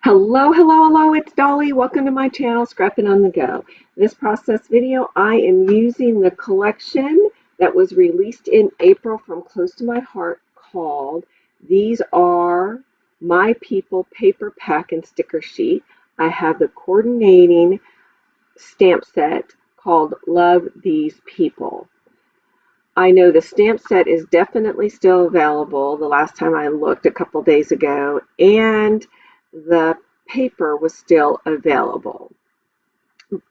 Hello, hello, hello, it's Dolly. Welcome to my channel, Scrapping on the Go. This process video, I am using the collection that was released in April from Close to My Heart called These Are My People Paper Pack and Sticker Sheet. I have the coordinating stamp set called Love These People. I know the stamp set is definitely still available the last time I looked a couple days ago, and the paper was still available.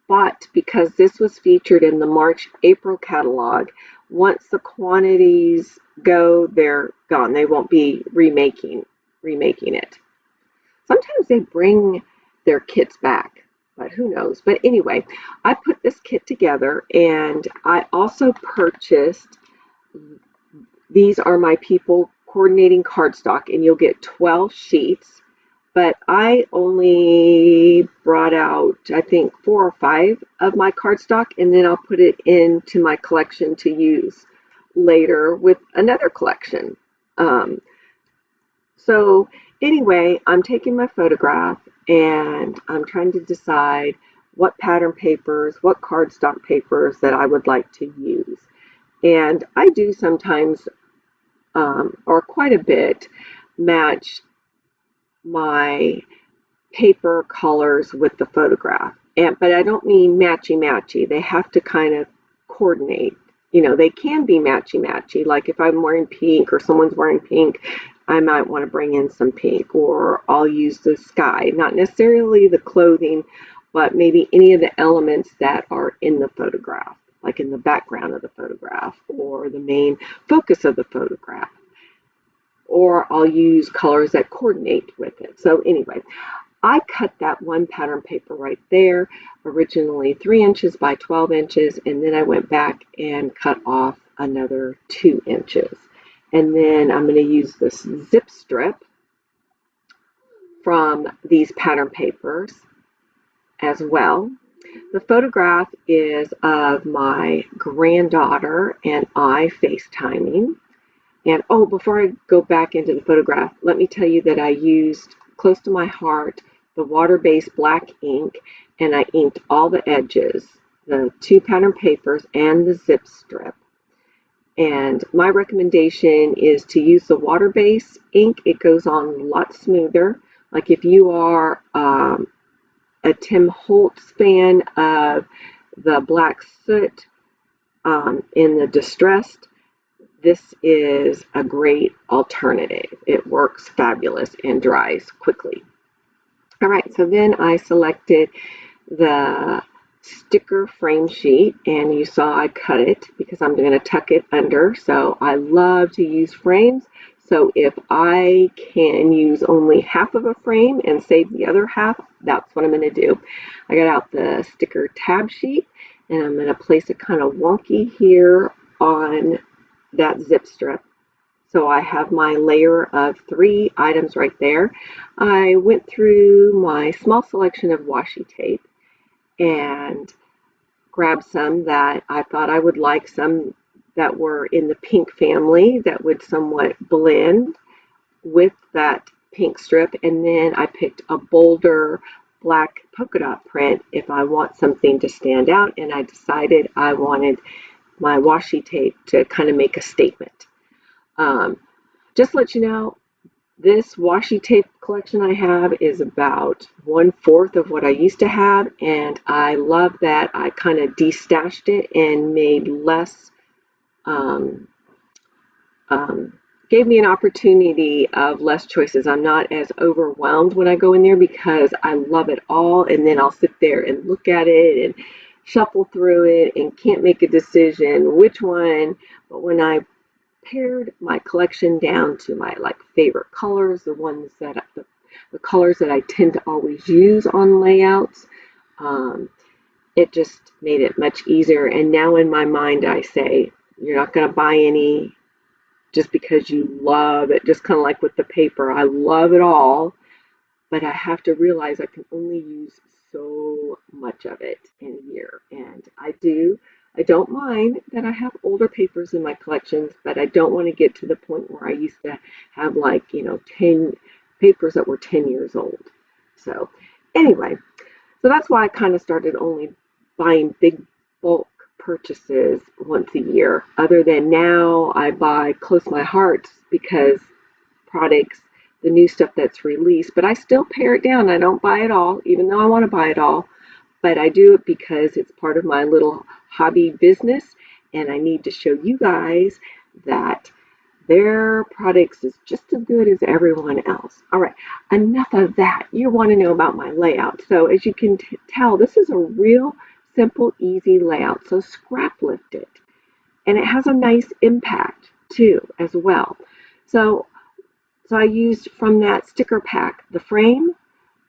But because this was featured in the March-April catalog, once the quantities go, they're gone. They won't be remaking it. Sometimes they bring their kits back, but who knows. But anyway, I put this kit together, and I also purchased These Are My People coordinating cardstock, and you'll get 12 sheets. But I only brought out, I think, 4 or 5 of my cardstock, and then I'll put it into my collection to use later with another collection. So anyway, I'm taking my photograph and I'm trying to decide what pattern papers, what cardstock papers that I would like to use. And I do sometimes, or quite a bit, match my paper colors with the photograph. But I don't mean matchy-matchy. They have to kind of coordinate. You know, they can be matchy-matchy. Like if I'm wearing pink or someone's wearing pink, I might want to bring in some pink, or I'll use the sky. Not necessarily the clothing, but maybe any of the elements that are in the photograph, like in the background of the photograph or the main focus of the photograph. Or I'll use colors that coordinate with it. So anyway, I cut that one pattern paper right there, originally 3 inches by 12 inches, and then I went back and cut off another 2 inches. And then I'm going to use this zip strip from these pattern papers as well. The photograph is of my granddaughter and I facetiming. And oh, before I go back into the photograph, let me tell you that I used Close to My Heart, the water-based black ink, and I inked all the edges, the 2 pattern papers and the zip strip. And my recommendation is to use the water-based ink. It goes on a lot smoother. Like if you are a Tim Holtz fan of the Black Soot in the Distressed, this is a great alternative. It works fabulous and dries quickly. All right, so then I selected the sticker frame sheet, and you saw I cut it because I'm going to tuck it under. So I love to use frames. So if I can use only half of a frame and save the other half, that's what I'm going to do. I got out the sticker tab sheet, and I'm going to place it kind of wonky here on that zip strip. So I have my layer of 3 items right there. I went through my small selection of washi tape and grabbed some that I thought I would like, some that were in the pink family that would somewhat blend with that pink strip. And then I picked a bolder black polka dot print if I want something to stand out, and I decided I wanted my washi tape to kind of make a statement. Just to let you know, this washi tape collection I have is about 1/4 of what I used to have, and I love that I kind of destashed it and made less, gave me an opportunity of less choices. I'm not as overwhelmed when I go in there because I love it all, and then I'll sit there and look at it and shuffle through it and can't make a decision which one. But when I pared my collection down to my favorite colors, the ones that the colors that I tend to always use on layouts, it just made it much easier. And now in my mind I say, you're not going to buy any just because you love it, just kind of like with the paper. I love it all, but I have to realize I can only use so much of it in a year. And I don't mind that I have older papers in my collections, but I don't want to get to the point where I used to have 10 papers that were 10 years old. So anyway, so that's why I kind of started only buying big bulk purchases once a year. Other than now, I buy close to my heart because products, the new stuff that's released, but I still pare it down. I don't buy it all, even though I want to buy it all, but I do it because it's part of my little hobby business, and I need to show you guys that their products is just as good as everyone else. All right, enough of that. You want to know about my layout. So as you can tell, this is a real simple, easy layout. So scrap lift it. And it has a nice impact too, as well. So, so I used from that sticker pack, the frame,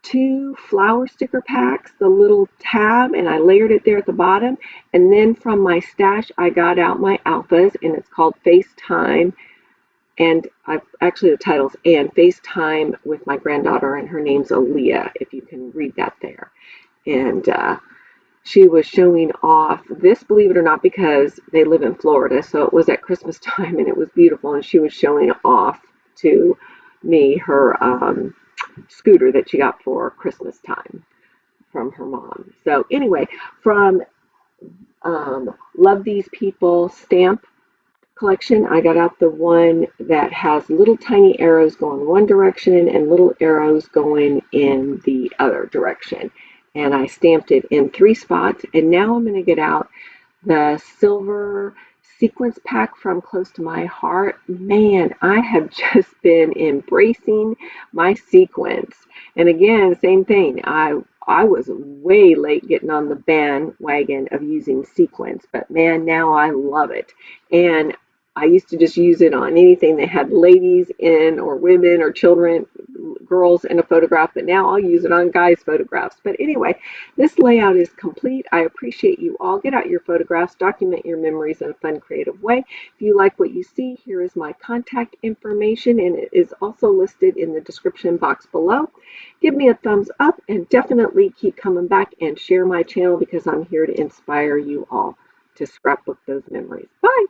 two flower sticker packs, the little tab, and I layered it there at the bottom. And then from my stash, I got out my alphas, and it's called FaceTime, and I've actually the title's and FaceTime with my granddaughter, and her name's Aaliyah, if you can read that there. And she was showing off this, believe it or not, because they live in Florida, so it was at Christmas time and it was beautiful, and she was showing off to me her scooter that she got for Christmas time from her mom. So anyway, from Love These People stamp collection, I got out the one that has little tiny arrows going one direction and little arrows going in the other direction. And I stamped it in 3 spots. And now I'm going to get out the silver sequence pack from Close to My Heart. Man, I have just been embracing my sequence. And again, same thing. I was way late getting on the bandwagon of using sequence, but man, now I love it. And I used to just use it on anything that had ladies in, or women or children, girls in a photograph, but now I'll use it on guys' photographs. But anyway, this layout is complete. I appreciate you all. Get out your photographs, document your memories in a fun, creative way. If you like what you see, here is my contact information, and it is also listed in the description box below. Give me a thumbs up, and definitely keep coming back and share my channel, because I'm here to inspire you all to scrapbook those memories. Bye!